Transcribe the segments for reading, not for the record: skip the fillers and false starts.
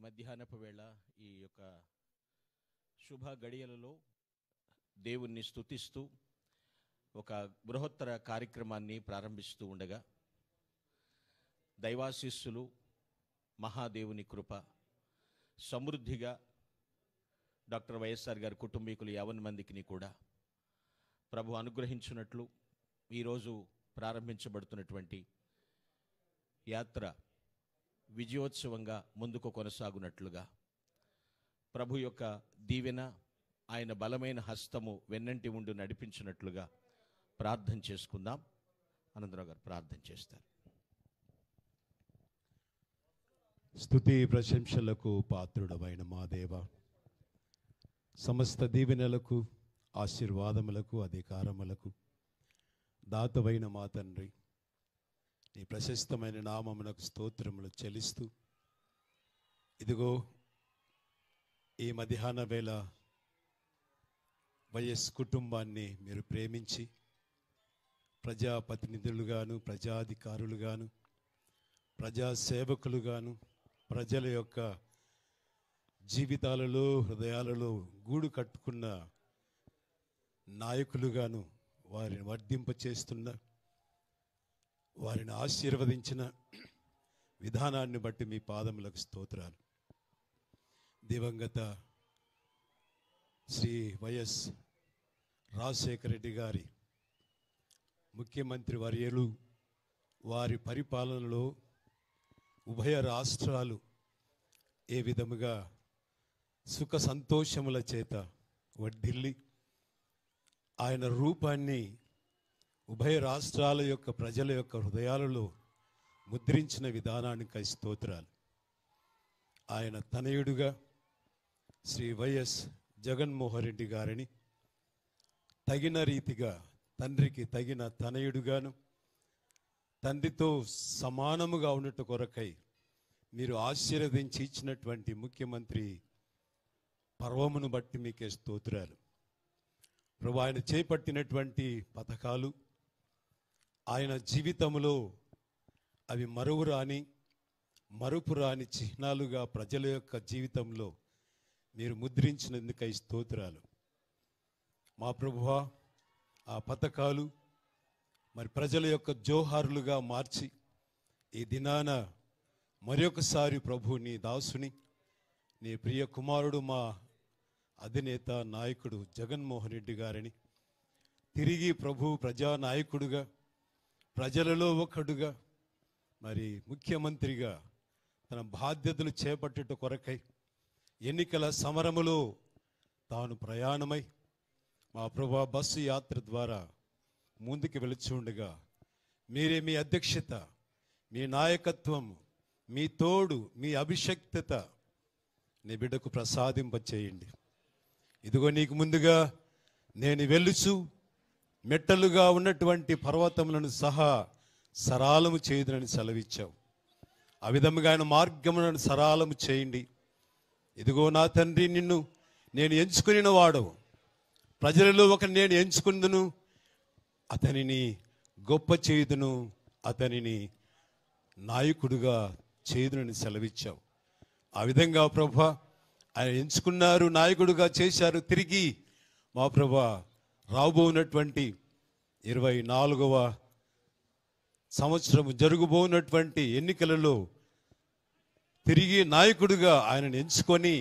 మధ్యాహ్నపు వేళ ఈ యొక్క శుభ గడియలలో దేవుణ్ణి స్తుతిస్తూ ఒక బృహత్తర కార్యక్రమాన్ని ప్రారంభిస్తూ ఉండగా దైవాశీస్సులు మహాదేవుని కృప సమృద్ధిగా డాక్టర్ వైఎస్ఆర్ గారి కుటుంబీకులు 50 మందికి కూడా ప్రభు అనుగ్రహించినట్లు ఈరోజు ప్రారంభించబడుతున్నటువంటి యాత్ర విజయోత్సవంగా ముందుకు కొనసాగునట్లుగా ప్రభు యొక్క దీవెన ఆయన బలమైన హస్తము వెన్నంటి ఉండి నడిపించినట్లుగా ప్రార్థన చేసుకుందాం. అనంతరావు గారు ప్రార్థన చేస్తారు. స్తుతి ప్రశంసలకు పాత్రుడమైన మా దేవ, సమస్త దీవెనలకు ఆశీర్వాదములకు అధికారములకు దాతవైన మా తండ్రి, నీ ప్రశస్తమైన నామమునకు స్తోత్రములు చెల్లిస్తూ ఇదిగో ఈ మధ్యాహ్న వేళ వైఎస్ కుటుంబాన్ని మీరు ప్రేమించి ప్రజాప్రతినిధులుగాను, ప్రజాధికారులుగాను, ప్రజాసేవకులుగాను, ప్రజల యొక్క జీవితాలలో హృదయాలలో గూడు కట్టుకున్న నాయకులుగాను వారిని వర్ధింపచేస్తున్న, వారిని ఆశీర్వదించిన విధానాన్ని బట్టి మీ పాదములకు స్తోత్రాలు. దివంగత శ్రీ వైఎస్ రాజశేఖర రెడ్డి గారి ముఖ్యమంత్రి వర్యులు వారి పరిపాలనలో ఉభయ రాష్ట్రాలు ఏ విధముగా సుఖ సంతోషముల చేత వర్ధిల్లి ఆయన రూపాన్ని ఉభయ రాష్ట్రాల యొక్క ప్రజల యొక్క హృదయాలలో ముద్రించిన విధానానికి స్తోత్రాలు. ఆయన తనయుడుగా శ్రీ వైఎస్ జగన్మోహన్ రెడ్డి గారిని తగిన రీతిగా తండ్రికి తగిన తనయుడుగాను, తండ్రితో సమానముగా ఉన్నట్టు కొరకై మీరు ఆశీర్వదించి ఇచ్చినటువంటి ముఖ్యమంత్రి పర్వమును బట్టి మీకే స్తోత్రాలు. ప్రభు, ఆయన చేపట్టినటువంటి పథకాలు ఆయన జీవితంలో అవి మరుపురాని చిహ్నాలుగా ప్రజల యొక్క జీవితంలో మీరు ముద్రించినందుకై స్తోత్రాలు. మా ప్రభువా, ఆ పథకాలు మరి ప్రజల యొక్క జోహారులుగా మార్చి ఈ దినాన మరొకసారి ప్రభు నీ దాసుని, నీ ప్రియ కుమారుడు, మా అధినేత నాయకుడు జగన్మోహన్ రెడ్డి గారిని తిరిగి ప్రభు ప్రజానాయకుడుగా, ప్రజలలో ఒకడుగా, మరి ముఖ్యమంత్రిగా తన బాధ్యతలు చేపట్టుట కొరకై ఎన్నికల సమరములో తాను ప్రయాణమై మా ప్రభు బస్సు యాత్ర ద్వారా ముందుకు వెళుచుండగా మీరే మీ అధ్యక్షత, మీ నాయకత్వం, మీ తోడు, మీ అభిషక్తత నీ బిడ్డకు ప్రసాదింపచేయండి. ఇదిగో నీకు ముందుగా నేను వెళ్ళుచు మెట్టలుగా ఉన్నటువంటి పర్వతములను సహా సరాలము చేయుదునని సెలవిచ్చావు. ఆ విధముగా ఆయన మార్గములను సరాలము చేయండి. ఇదిగో నా తండ్రి, నిన్ను నేను ఎంచుకుని వాడవు, ప్రజలలో ఒక నేను ఎంచుకుందును, అతనిని గొప్ప చేయుదును, అతనిని నాయకుడుగా చేయుదునని సెలవిచ్చావు. ఆ విధంగా ప్రభా ఆయన ఎంచుకున్నారు, నాయకుడుగా చేశారు. తిరిగి మా ప్రభా రాబోనటువంటి 24వ సంవత్సరం జరగబోనటువంటి ఎన్నికలలో తిరిగి నాయకుడిగా ఆయనను ఎంచుకొని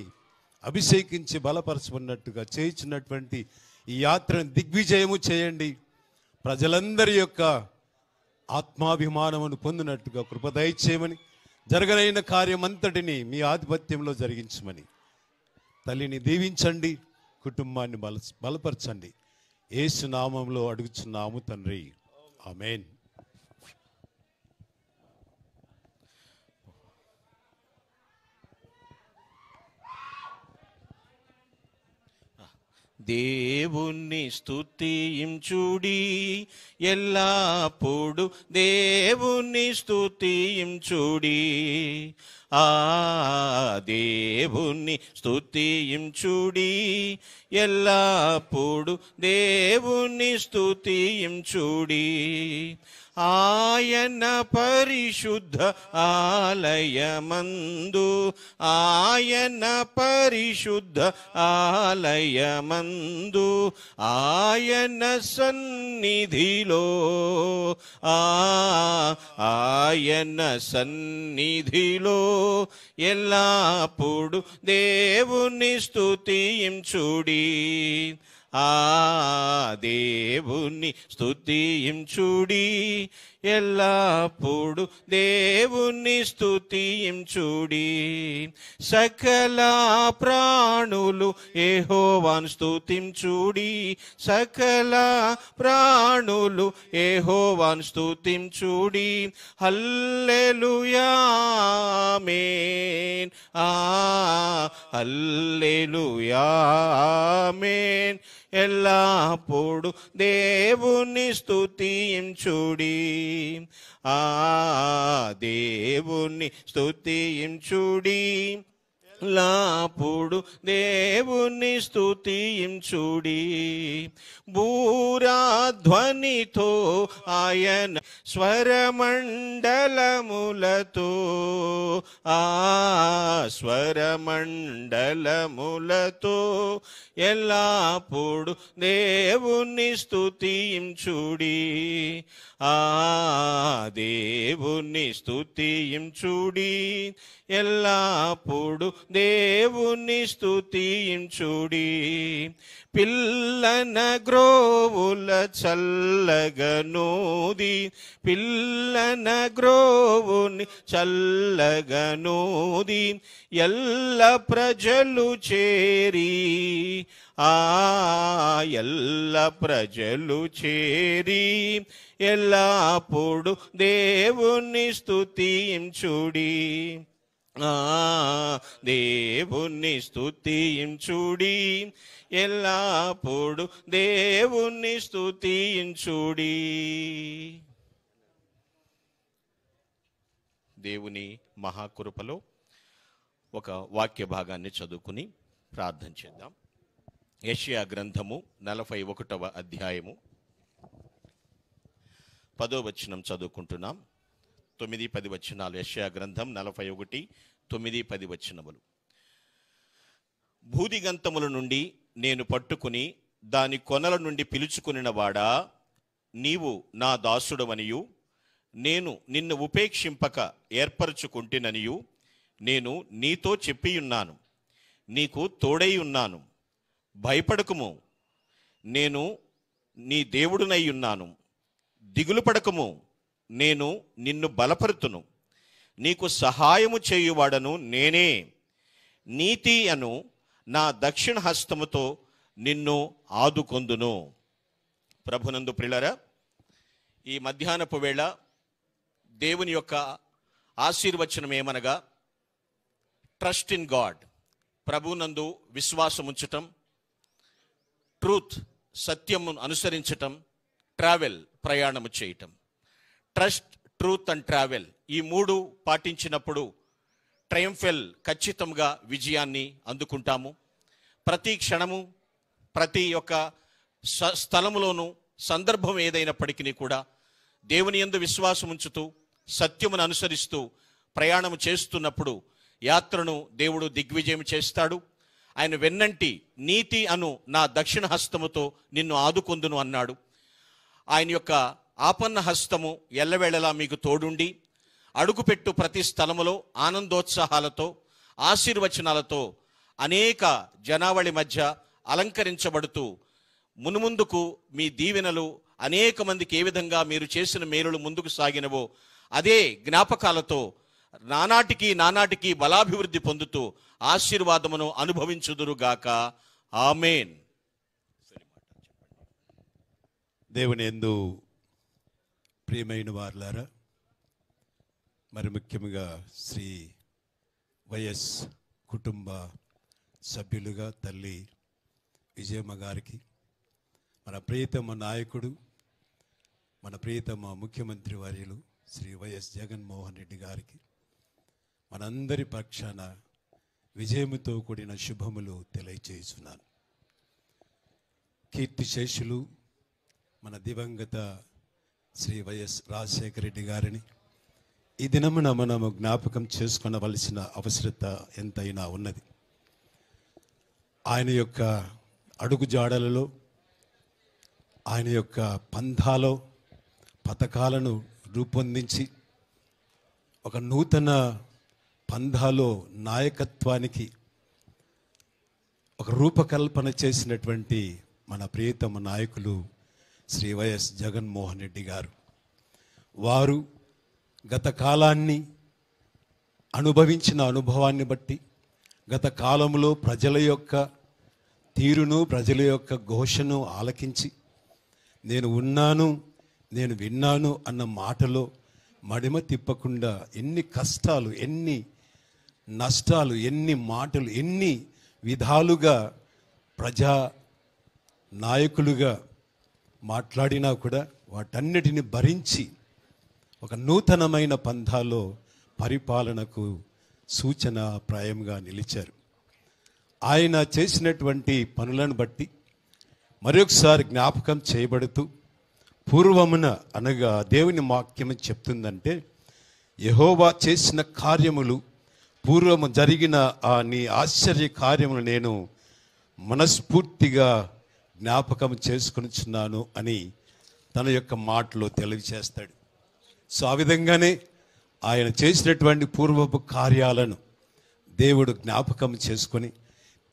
అభిషేకించి బలపరచుకున్నట్టుగా చేయించినటువంటి ఈ యాత్రను దిగ్విజయము చేయండి. ప్రజలందరి యొక్క ఆత్మాభిమానమును పొందినట్టుగా కృప దయచేయమని, జరగనైన కార్యమంతటిని మీ ఆధిపత్యంలో జరిగించమని తల్లిని దీవించండి, కుటుంబాన్ని బలపరచండి. యేసు నామములో అడుగుచున్నాము తండ్రి, ఆమేన్. దేవుణ్ణి స్తుతించుడి ఎల్లప్పుడు, దేవుణ్ణి స్తుతించుడి ఆ దేవుని స్తుతించుడి, ఎల్లప్పుడు దేవుని స్తుతించుడి. ఆయన పరిశుద్ధ ఆలయమందు, ఆయన పరిశుద్ధ ఆలయమందు, ఆయన సన్నిధిలో, ఆయన సన్నిధిలో ఎల్లప్పుడు దేవుని స్తుతించుడి. ఆ దేవుని స్తుతించుడి, ఎల్లప్పుడు దేవుని స్తుతించుడి. సకల ప్రాణులు యెహోవాను స్తుతించుడి, సకల ప్రాణులు యెహోవాను స్తుతించుడి. హల్లెలూయా ఆమేన్, హల్లెలూయా ఆమేన్. ఎల్లప్పుడు దేవుని స్తుతించుడి, ఆ దేవుని స్తుతించుడి, ఎల్లప్పుడు దేవుని స్తుతించుడి. బూరాధ్వనితో ఆయన స్వరమండలములతో, ఆ స్వరమండలములతో ఎల్లప్పుడు దేవుని స్తుతించుడి, ఆ దేవుని స్తుతించుడి, ఎల్లప్పుడు దేవుని స్తుతించుడి. పిల్లన గ్రోవుల చల్లగనూది, పిల్లన గ్రోవుని చల్లగనూది, ఎల్ల ప్రజలు చేరి, ఆ ఎల్ల ప్రజలు చేరి ఎల్లప్పుడు దేవుని స్తుతించుడి, దేవుని స్తుతించుడి, ఎల్లప్పుడు దేవుని స్తుతించుడి. దేవుని మహాకృపలో ఒక వాక్య భాగాన్ని చదువుకుని ప్రార్థన చేద్దాం. యెషయా గ్రంథము 41వ అధ్యాయము 10వ వచనం చదువుకుంటున్నాం. 9-10 వచనాలు. యెషయా గ్రంథం 41, 9-10 వచనములు. భూదిగంతముల నుండి నేను పట్టుకుని దాని కొనల నుండి పిలుచుకునిన వాడా, నీవు నా దాసుడవనియు నేను నిన్ను ఉపేక్షింపక ఏర్పరచుకుంటేననియు నేను నీతో చెప్పియున్నాను. నీకు తోడై ఉన్నాను, భయపడకుము, నేను నీ దేవుడునై ఉన్నాను. దిగులు పడకము, నేను నిన్ను బలపరుతును. నీకు సహాయము చేయువాడను నేనే. నీతి అను నా దక్షిణ హస్తముతో నిన్ను ఆదుకొందును. ప్రభునందు ప్రియులారా, ఈ మధ్యాహ్నపు వేళ దేవుని యొక్క ఆశీర్వచనం ఏమనగా, ట్రస్ట్ ఇన్ గాడ్, ప్రభునందు విశ్వాసం ఉంచటం, ట్రూత్ సత్యము అనుసరించటం, ట్రావెల్ ప్రయాణము చేయటం. ట్రస్ట్, ట్రూత్ అండ్ ట్రావెల్, ఈ మూడు పాటించినప్పుడు ట్రయంఫెల్ ఖచ్చితంగా విజయాన్ని అందుకుంటాము. ప్రతి క్షణము, ప్రతి ఒక్క స్థలములోనూ, సందర్భం ఏదైనప్పటికీ కూడా దేవుని యందు విశ్వాసం ఉంచుతూ సత్యమును అనుసరిస్తూ ప్రయాణము చేస్తున్నప్పుడు యాత్రను దేవుడు దిగ్విజయం చేస్తాడు. ఆయన వెన్నంటి నీతి అను నా దక్షిణ హస్తముతో నిన్ను ఆదుకొందును అన్నాడు. ఆయన యొక్క ఆపన్న హస్తము ఎల్లవేళలా మీకు తోడుండి అడుగుపెట్టు ప్రతి స్థలములో ఆనందోత్సాహాలతో ఆశీర్వచనాలతో అనేక జనావళి మధ్య అలంకరించబడుతూ మునుముందుకు మీ దీవెనలు అనేక మందికి ఏ విధంగా మీరు చేసిన మేలులు ముందుకు సాగినవో అదే జ్ఞాపకాలతో నానాటికి బలాభివృద్ధి పొందుతూ ఆశీర్వాదమును అనుభవించుదురుగాక. ఆమేన్. దేవుని యందు ప్రియమైన వారులారా, మరి ముఖ్యంగా శ్రీ వైఎస్ కుటుంబ సభ్యులుగా తల్లి విజయమ్మ గారికి, మన ప్రియతమ నాయకుడు, మన ప్రియతమ ముఖ్యమంత్రి వర్యులు శ్రీ వైఎస్ జగన్మోహన్ రెడ్డి గారికి, మనందరి పక్షాన విజయముతో కూడిన శుభములు తెలియచేస్తున్నాను. కీర్తిశేషులు మన దివంగత శ్రీ వైఎస్ రాజశేఖర రెడ్డి గారిని ఈ దినమున మనము జ్ఞాపకం చేసుకొనవలసిన అవసరత ఎంతైనా ఉన్నది. ఆయన యొక్క అడుగుజాడలలో, ఆయన యొక్క పంథాలో పథకాలను రూపొందించి ఒక నూతన పంథాలో నాయకత్వానికి ఒక రూపకల్పన చేసినటువంటి మన ప్రియతమ నాయకులు శ్రీ వైఎస్ జగన్మోహన్ రెడ్డి గారు. వారు గత కాలాన్ని అనుభవించిన అనుభవాన్ని బట్టి, గత కాలంలో ప్రజల యొక్క తీరును, ప్రజల యొక్క ఘోషను ఆలకించి నేను ఉన్నాను, నేను విన్నాను అన్న మాటలో మడిమ తిప్పకుండా ఎన్ని కష్టాలు, ఎన్ని నష్టాలు, ఎన్ని మాటలు, ఎన్ని విధాలుగా ప్రజా నాయకులుగా మాట్లాడినా కూడా వాటన్నిటిని భరించి ఒక నూతనమైన పంథాలో పరిపాలనకు సూచన ప్రాయంగా నిలిచారు. ఆయన చేసినటువంటి పనులను బట్టి మరొకసారి జ్ఞాపకం చేయబడుతూ, పూర్వమున అనగా దేవుని వాక్యం చెప్తుందంటే, యెహోవా చేసిన కార్యములు, పూర్వము జరిగిన ఆ నీ ఆశ్చర్య కార్యములు నేను మనస్ఫూర్తిగా జ్ఞాపకం చేసుకొనిచున్నాను అని తన యొక్క మాటలో తెలియచేస్తాడు. సో ఆ విధంగానే ఆయన చేసినటువంటి పూర్వపు కార్యాలను దేవుడు జ్ఞాపకం చేసుకొని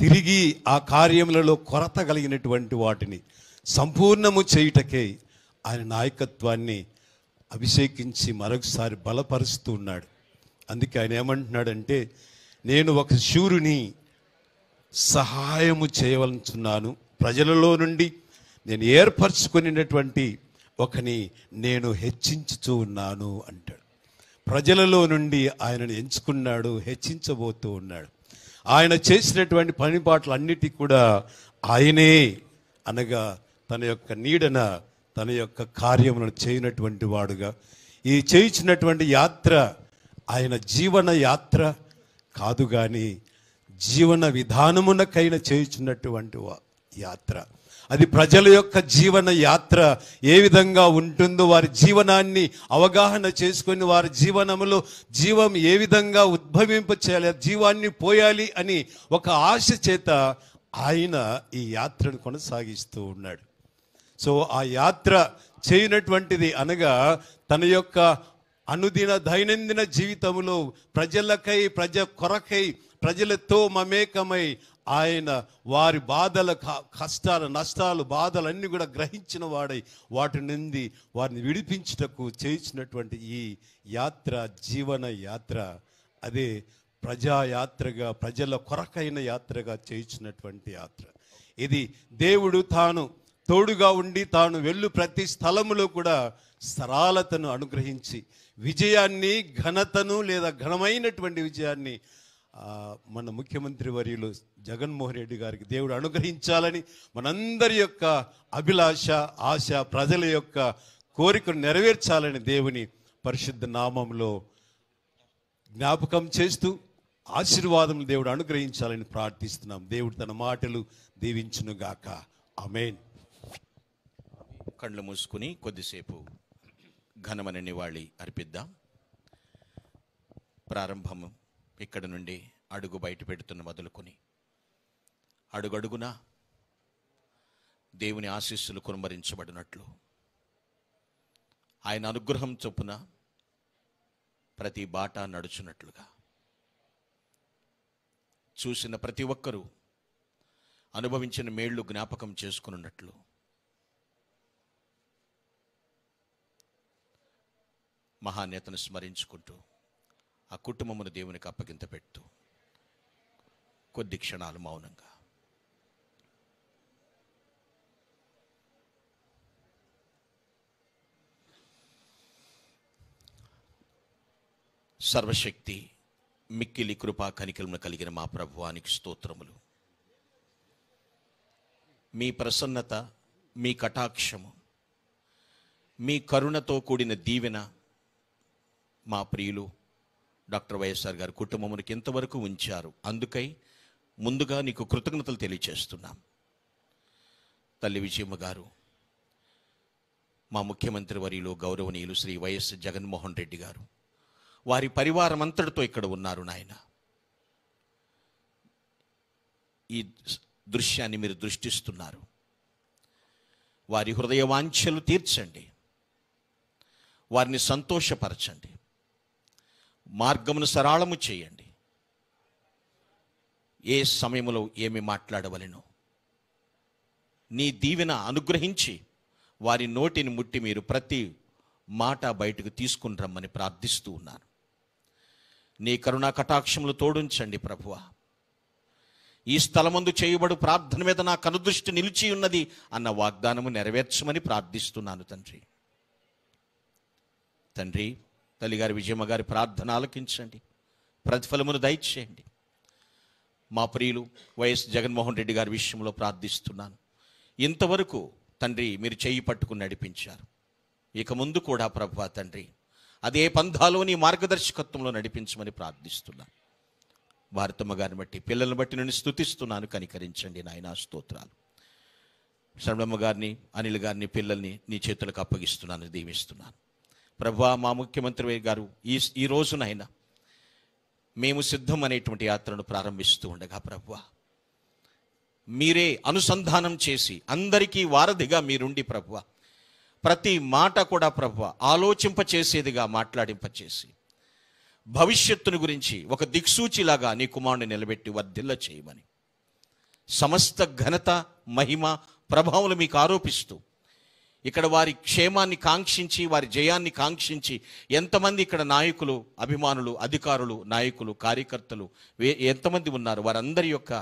తిరిగి ఆ కార్యములలో కొరత కలిగినటువంటి వాటిని సంపూర్ణము చేయుటకే ఆయన నాయకత్వాన్ని అభిషేకించి మరొకసారి బలపరుస్తూ ఉన్నాడు. అందుకే ఆయన ఏమంటున్నాడంటే, నేను ఒక శూరుని సహాయము చేయవలనుచున్నాను, ప్రజలలో నుండి నేను ఏర్పరచుకునేటువంటి ఒకని నేను హెచ్చించుతూ ఉన్నాను అంటాడు. ప్రజలలో నుండి ఆయనను ఎంచుకున్నాడు, హెచ్చించబోతూ ఉన్నాడు. ఆయన చేసినటువంటి పనిపాట్లు అన్నిటి కూడా ఆయనే అనగా తన యొక్క నీడన తన యొక్క కార్యములను చేయనటువంటి వాడుగా, ఈ చేయించినటువంటి యాత్ర ఆయన జీవన యాత్ర కాదు కానీ జీవన విధానమునకైనా చేయించినటువంటి యాత్ర. అది ప్రజల యొక్క జీవన యాత్ర ఏ విధంగా ఉంటుందో వారి జీవనాన్ని అవగాహన చేసుకొని వారి జీవనములో జీవం ఏ విధంగా ఉద్భవింప చేయాలి, జీవాన్ని పోయాలి అని ఒక ఆశ చేత ఆయన ఈ యాత్రను కొనసాగిస్తూ ఉన్నాడు. సో ఆ యాత్ర చేయనటువంటిది అనగా తన యొక్క అనుదిన దైనందిన జీవితంలో ప్రజలకై, ప్రజ కొరకై, ప్రజలతో మమేకమై ఆయన వారి బాధల, కష్టాలు, నష్టాలు, బాధలన్నీ కూడా గ్రహించిన వాడై వాటి నుండి వారిని విడిపించుటకు చేయించినటువంటి ఈ యాత్ర, జీవన యాత్ర, అదే ప్రజాయాత్రగా, ప్రజల కొరకైన యాత్రగా చేయించినటువంటి యాత్ర. ఇది దేవుడు తాను తోడుగా ఉండి తాను వెళ్ళు ప్రతి స్థలములో కూడా సరళతను అనుగ్రహించి విజయాన్ని, ఘనతను లేదా ఘనమైనటువంటి విజయాన్ని మన ముఖ్యమంత్రి వర్యులు జగన్మోహన్ రెడ్డి గారికి దేవుడు అనుగ్రహించాలని మనందరి యొక్క అభిలాష, ఆశ, ప్రజల యొక్క కోరికను నెరవేర్చాలని దేవుని పరిశుద్ధ నామంలో జ్ఞాపకం చేస్తూ ఆశీర్వాదం దేవుడు అనుగ్రహించాలని ప్రార్థిస్తున్నాం. దేవుడు తన మాటలు దీవించునుగాక. ఆమేన్. కళ్ళు మూసుకుని కొద్దిసేపు ఘనమైన నివాళి అర్పిద్దాం. ప్రారంభము ఇక్కడ నుండి అడుగు బయట పెడుతున్న మొదలుకొని అడుగడుగునా దేవుని ఆశీస్సులు కుమ్మరించబడినట్లు, ఆయన అనుగ్రహం చొప్పున ప్రతి బాట నడుచున్నట్లుగా, చూసిన ప్రతి ఒక్కరూ అనుభవించిన మేళ్లు జ్ఞాపకం చేసుకున్నట్లు మహానేతను స్మరించుకుంటూ ఆ కుటుంబమును దేవునికి అప్పగింత పెట్టు కొద్ది క్షణాలు మౌనంగా సర్వశక్తి మిక్కిలి కృపా కనికరమును కలిగిన మా ప్రభువానికి స్తోత్రములు. మీ ప్రసన్నత, మీ కటాక్షము, మీ కరుణతో కూడిన దీవెన మా ప్రియులు డాక్టర్ వైఎస్ఆర్ గారి కుటుంబమునికి ఇంతవరకు ఉంచారు. అందుకై ముందుగా నీకు కృతజ్ఞతలు తెలియచేస్తున్నాం. తల్లి విజయమ్మ గారు, మా ముఖ్యమంత్రి వర్యులు గౌరవనీయులు శ్రీ వైఎస్ జగన్మోహన్ రెడ్డి గారు, వారి పరివారం అంతటితో ఇక్కడ ఉన్నారు నాయన. ఈ దృశ్యాన్ని మీరు దృష్టిస్తున్నారు. వారి హృదయ వాంఛలు తీర్చండి, వారిని సంతోషపరచండి, మార్గమును సరళము చేయండి. ఏ సమయంలో ఏమి మాట్లాడవలెనో నీ దీవెన అనుగ్రహించి వారి నోటిని ముట్టి మీరు ప్రతి మాట బయటకు తీసుకుని రమ్మని ప్రార్థిస్తూ ఉన్నాను. నీ కరుణా కటాక్షములు తోడుంచండి ప్రభువా. ఈ స్థలమందు చేయబడు ప్రార్థన మీద నా కనుదృష్టి నిలిచి ఉన్నది అన్న వాగ్దానము నెరవేర్చమని ప్రార్థిస్తున్నాను తండ్రి. తండ్రి, తల్లిగారి విజయమ్మ గారి ప్రార్థన ఆలకించండి, ప్రతిఫలమును దయచేయండి. మా ప్రియులు వైఎస్ జగన్మోహన్ రెడ్డి గారి విషయంలో ప్రార్థిస్తున్నాను. ఇంతవరకు తండ్రి మీరు చేయి పట్టుకుని నడిపించారు. ఇక ముందు కూడా ప్రభువా తండ్రి అదే పంథాలోని మార్గదర్శకత్వంలో నడిపించమని ప్రార్థిస్తున్నాను. భారతమ్మ గారిని బట్టి, పిల్లలను బట్టి నేను స్తుతిస్తున్నాను. కనికరించండి నాయనా, స్తోత్రాలు. శరణమ్మ గారిని, అనిల్ గారిని, పిల్లల్ని నీ చేతులకు అప్పగిస్తున్నాను, దీవిస్తున్నాను. ప్రభువా, మా ముఖ్యమంత్రి గారు ఈ రోజునైనా మేము సిద్ధం అనేటువంటి యాత్రను ప్రారంభిస్తూ ఉండగా ప్రభువా మీరే అనుసంధానం చేసి అందరికీ వారధిగా మీరుండి ప్రభువా ప్రతి మాట కూడా ప్రభువా ఆలోచింపచేసేదిగా మాట్లాడింపచేసి భవిష్యత్తును గురించి ఒక దిక్సూచిలాగా నీ కుమారుని నిలబెట్టి వర్ధిల్ల చేయమని సమస్త ఘనత, మహిమ, ప్రభావాలు మీకు ఆరోపిస్తూ ఇక్కడ వారి క్షేమాన్ని కాంక్షించి, వారి జయాన్ని కాంక్షించి ఎంతమంది ఇక్కడ నాయకులు, అభిమానులు, అధికారులు, నాయకులు, కార్యకర్తలు ఎంతమంది ఉన్నారు, వారందరి యొక్క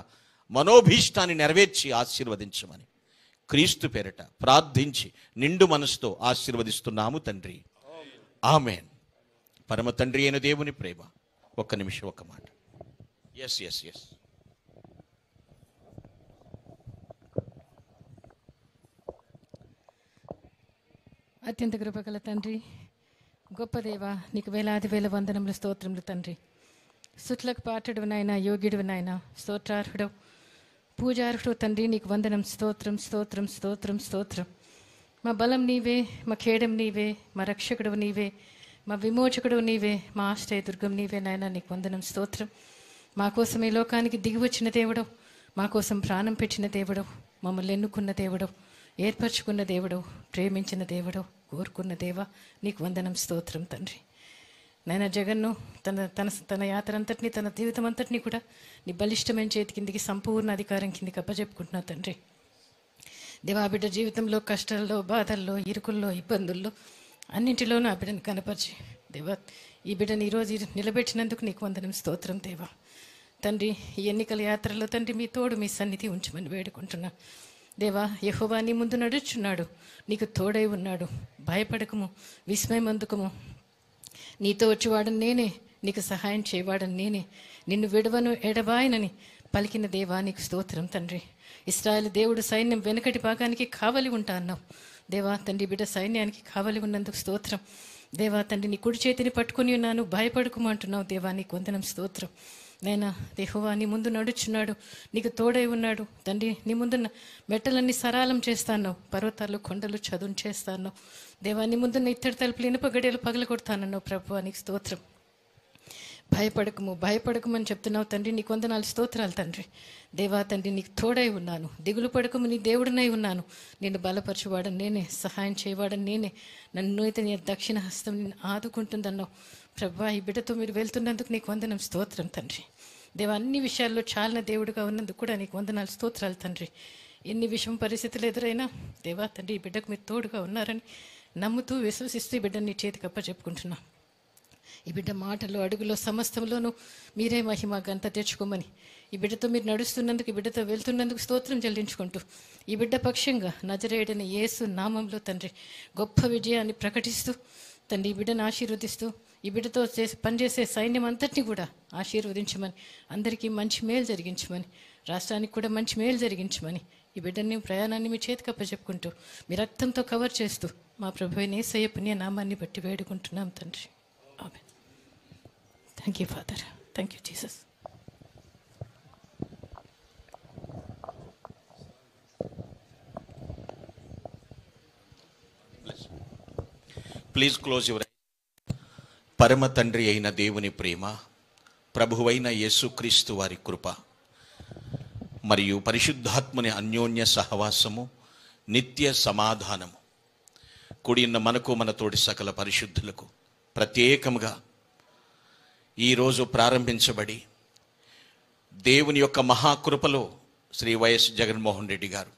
మనోభీష్టాన్ని నెరవేర్చి ఆశీర్వదించమని క్రీస్తు పేరట ప్రార్థించి నిండు మనసుతో ఆశీర్వదిస్తున్నాము తండ్రి. ఆమేన్. పరమ తండ్రి అయిన దేవుని ప్రేమ, ఒక్క నిమిషం, ఒక్క మాట. ఎస్ అత్యంత కృపగల తండ్రి, గొప్ప దేవ, నీకు వేలాది వేల వందనములు, స్తోత్రములు తండ్రి. సుట్లకు పాటడు నాయన, యోగ్యుడు నాయన, స్తోత్రార్హుడు, పూజార్హుడు తండ్రి, నీకు వందనం. స్తోత్రం స్తోత్రం స్తోత్రం స్తోత్రం. మా బలం నీవే, మా ఖేడం నీవే, మా రక్షకుడు నీవే, మా విమోచకుడు నీవే, మా ఆశ్రయ దుర్గం నీవే నాయన, నీకు వందనం. స్తోత్రం. మా కోసం ఈ లోకానికి దిగి వచ్చిన దేవుడు, మా కోసం ప్రాణం పెట్టిన దేవుడు, మమ్మల్ని ఎన్నుకున్న దేవుడు, ఏర్పరచుకున్న దేవుడు, ప్రేమించిన దేవుడు, కోరుకున్న దేవ, నీకు వందనం. స్తోత్రం తండ్రి. నాయన జగన్ను తన యాత్ర అంతటినీ, తన జీవితం అంతటినీ కూడా నీ బలిష్టమైన చేతి కిందికి, సంపూర్ణ అధికారం కిందికి అప్పచెప్పుకుంటున్నా తండ్రి. దేవా, బిడ్డ జీవితంలో కష్టాల్లో, బాధల్లో, ఇరుకుల్లో, ఇబ్బందుల్లో అన్నింటిలోనూ ఆ బిడ్డను కనపరిచి దేవా, ఈ బిడ్డను ఈరోజు నిలబెట్టినందుకు నీకు వందనం. స్తోత్రం దేవా. తండ్రి, ఈ ఎన్నికల యాత్రలో తండ్రి మీ తోడు, మీ సన్నిధి ఉంచమని వేడుకుంటున్నా దేవా. యెహోవా నీ ముందు నడుచున్నాడు, నీకు తోడై ఉన్నాడు, భయపడకము, విస్మయం అందుకము. నీతో వచ్చేవాడని నేనే, నీకు సహాయం చేయవాడని నేనే, నిన్ను విడవను ఎడబాయనని పలికిన దేవా, నీకు స్తోత్రం తండ్రి. ఇశ్రాయేలు దేవుడు సైన్యం వెనుకటి భాగానికి కావలి ఉంటా అన్నావు దేవా. తండ్రి, బిడ్డ సైన్యానికి కావలి ఉన్నందుకు స్తోత్రం దేవా. తండ్రి, నీ కుడి చేతిని పట్టుకుని ఉన్నాను, భయపడకము అంటున్నావు దేవా, నీకు వందనం. స్తోత్రం నైనా. యెహోవా నీ ముందు నడుచున్నాడు, నీకు తోడై ఉన్నాడు తండ్రి. నీ ముందున్న మెట్టలన్నీ సరాలం చేస్తాను, పర్వతాలు, కొండలు చదును చేస్తాను దేవా. నీ ముందున్న ఇత్తడి తలుపులు, ఇనుప గడియలు పగలగొడతానన్నావు ప్రభువా, నీకు స్తోత్రం. భయపడకము అని చెప్తున్నావు తండ్రి, నీకు వందనాలు, స్తోత్రాలు తండ్రి. దేవా తండ్రి, నీకు తోడై ఉన్నాను, దిగులు పడకము, నీ దేవుడినై ఉన్నాను, నిన్ను బలపరచువాడని నేనే, సహాయం చేయవాడని నేనే, నన్ను అయితే నీ దక్షిణ హస్తం నిన్ను ఆదుకుంటుందన్నావు ప్రభువా. ఈ బిడ్డతో మీరు వెళ్తున్నందుకు నీకు వందనం. స్తోత్రం తండ్రి. దేవా, అన్ని విషయాల్లో చాలిన దేవుడుగా ఉన్నందుకు కూడా నీకు వందనాలు, స్తోత్రాలు తండ్రి. ఎన్ని విషయం పరిస్థితులు ఎదురైనా దేవా తండ్రి, ఈ బిడ్డకు మీరు తోడుగా ఉన్నారని నమ్ముతూ, విశ్వసిస్తూ ఈ బిడ్డని నీ చేతికి అప్పచెప్పుకుంటున్నా. ఈ బిడ్డ మాటలు, అడుగులో, సమస్తంలోనూ మీరే మహిమ ఘనత తెచ్చుకోమని, ఈ బిడ్డతో మీరు నడుస్తున్నందుకు, ఈ బిడ్డతో వెళ్తున్నందుకు స్తోత్రం చెల్లించుకుంటూ, ఈ బిడ్డ పక్షంగా నజరేయుడైన యేసు నామంలో తండ్రి గొప్ప విజయాన్ని ప్రకటిస్తూ తండ్రి, ఈ బిడ్డను ఆశీర్వదిస్తూ, ఈ బిడ్డతో పనిచేసే సైన్యం అంతటినీ కూడా ఆశీర్వదించమని, అందరికీ మంచి మేలు జరిగించమని, రాష్ట్రానికి కూడా మంచి మేలు జరిగించమని, ఈ బిడ్డని ప్రయాణాన్ని మీ చేతికి అప్పచెప్పుకుంటూ, మీ రక్తంతో కవర్ చేస్తూ, మా ప్రభువైన యేసయ్య పుణ్య నామాన్ని బట్టి వేడుకుంటున్నాం తండ్రి. Amen. Thank you Father. Thank you Jesus. Please close your. పరమ తండ్రి అయిన దేవుని ప్రేమ, ప్రభువైన యేసుక్రీస్తు వారి కృప మరియు పరిశుద్ధాత్మని అన్యోన్య సహవాసము, నిత్య సమాధానము కూడిన మనకు, మన తోటి సకల పరిశుద్ధులకు ప్రత్యేకముగా ఈరోజు ప్రారంభించబడి దేవుని యొక్క మహాకృపలో శ్రీ వైఎస్ జగన్మోహన్ రెడ్డి గారు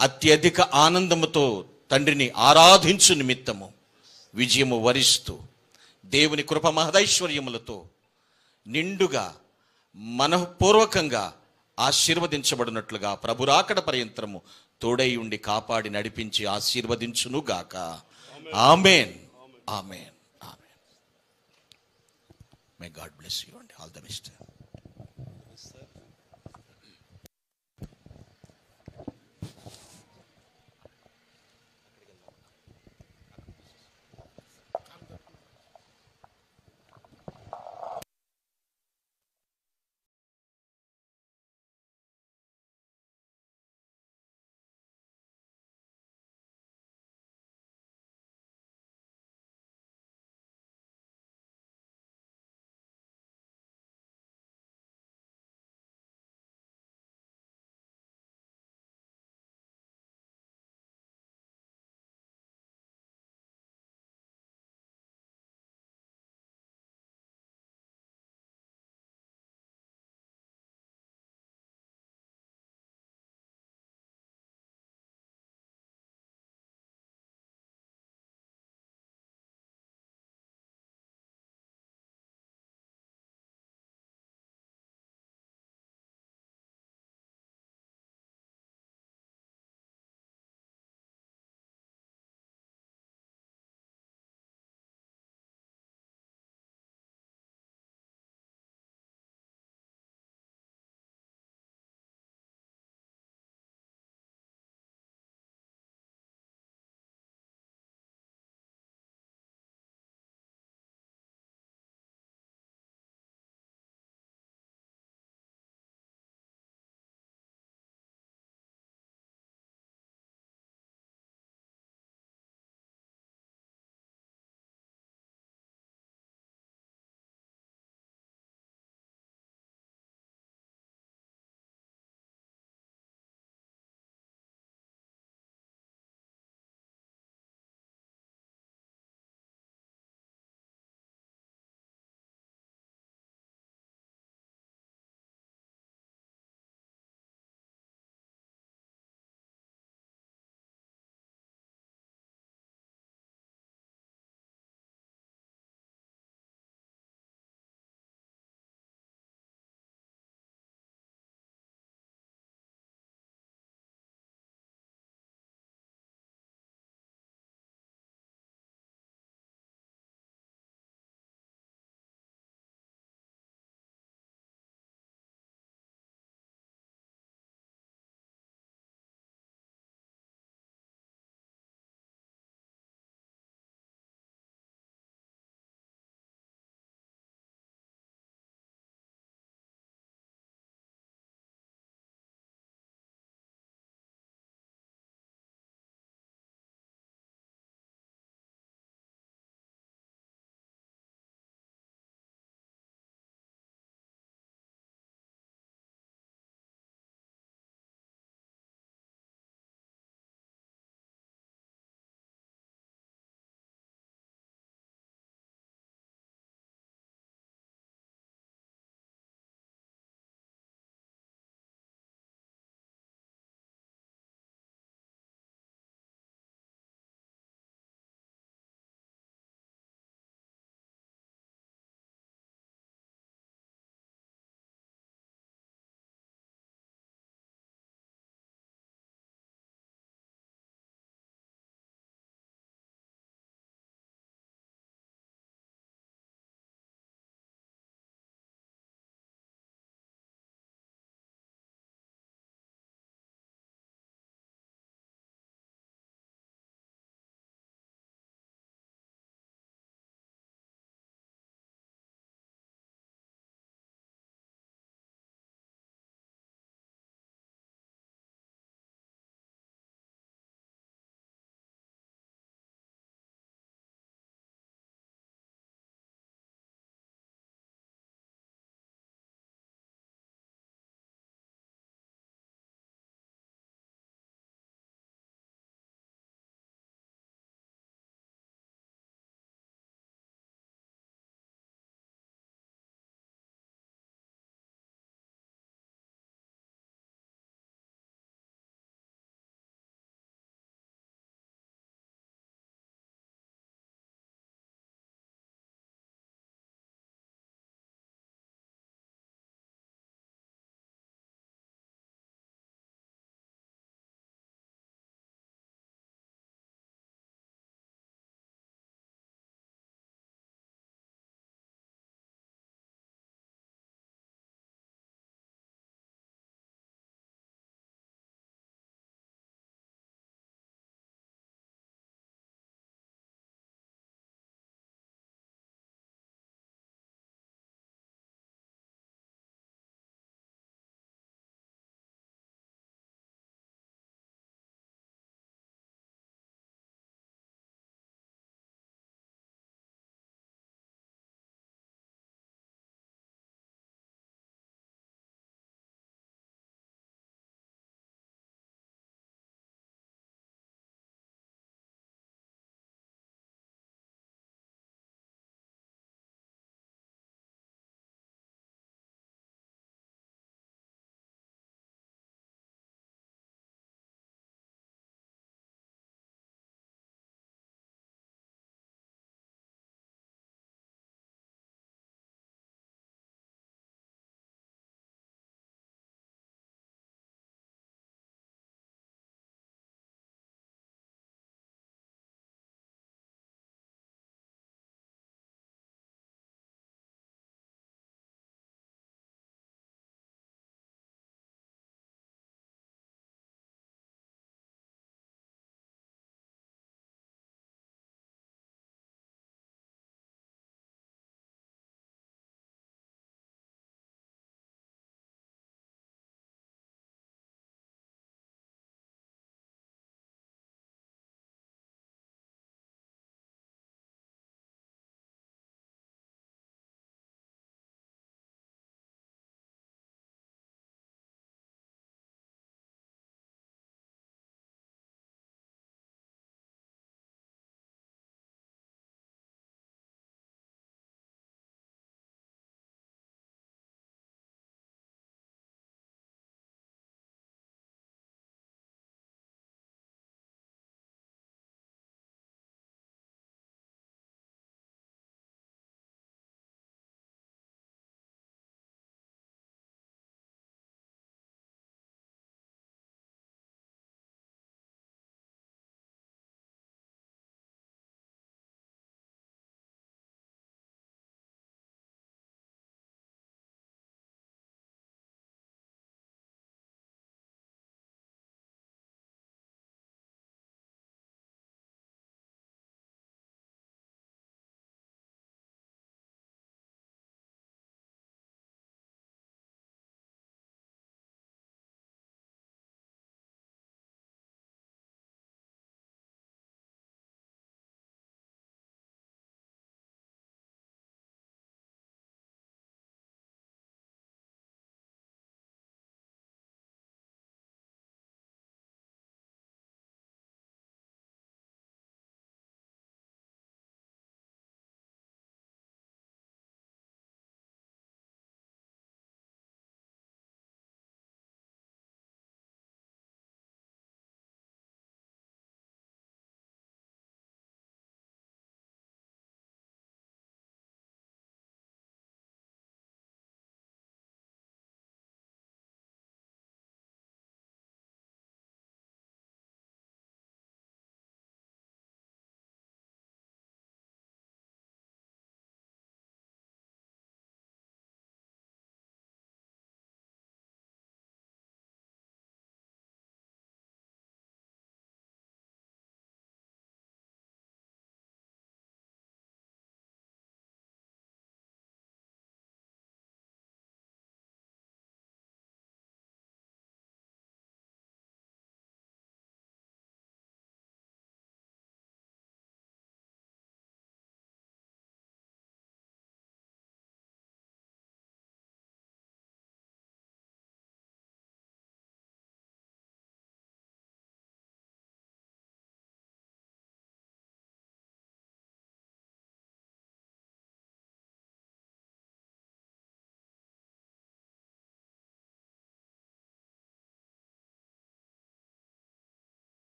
అత్యధిక ఆనందముతో తండ్రిని ఆరాధించు నిమిత్తము విజయము వరిస్తూ దేవుని కృప మహదైశ్వర్యములతో నిండుగా మనఃపూర్వకంగా ఆశీర్వదించబడినట్లుగా ప్రభురాకడ పర్యంతరము తోడై ఉండి కాపాడి నడిపించి ఆశీర్వదించునుగాక. ఆమేన్, ఆమేన్, ఆమేన్. మే గాడ్ బ్లెస్ యూ అండి. All the best.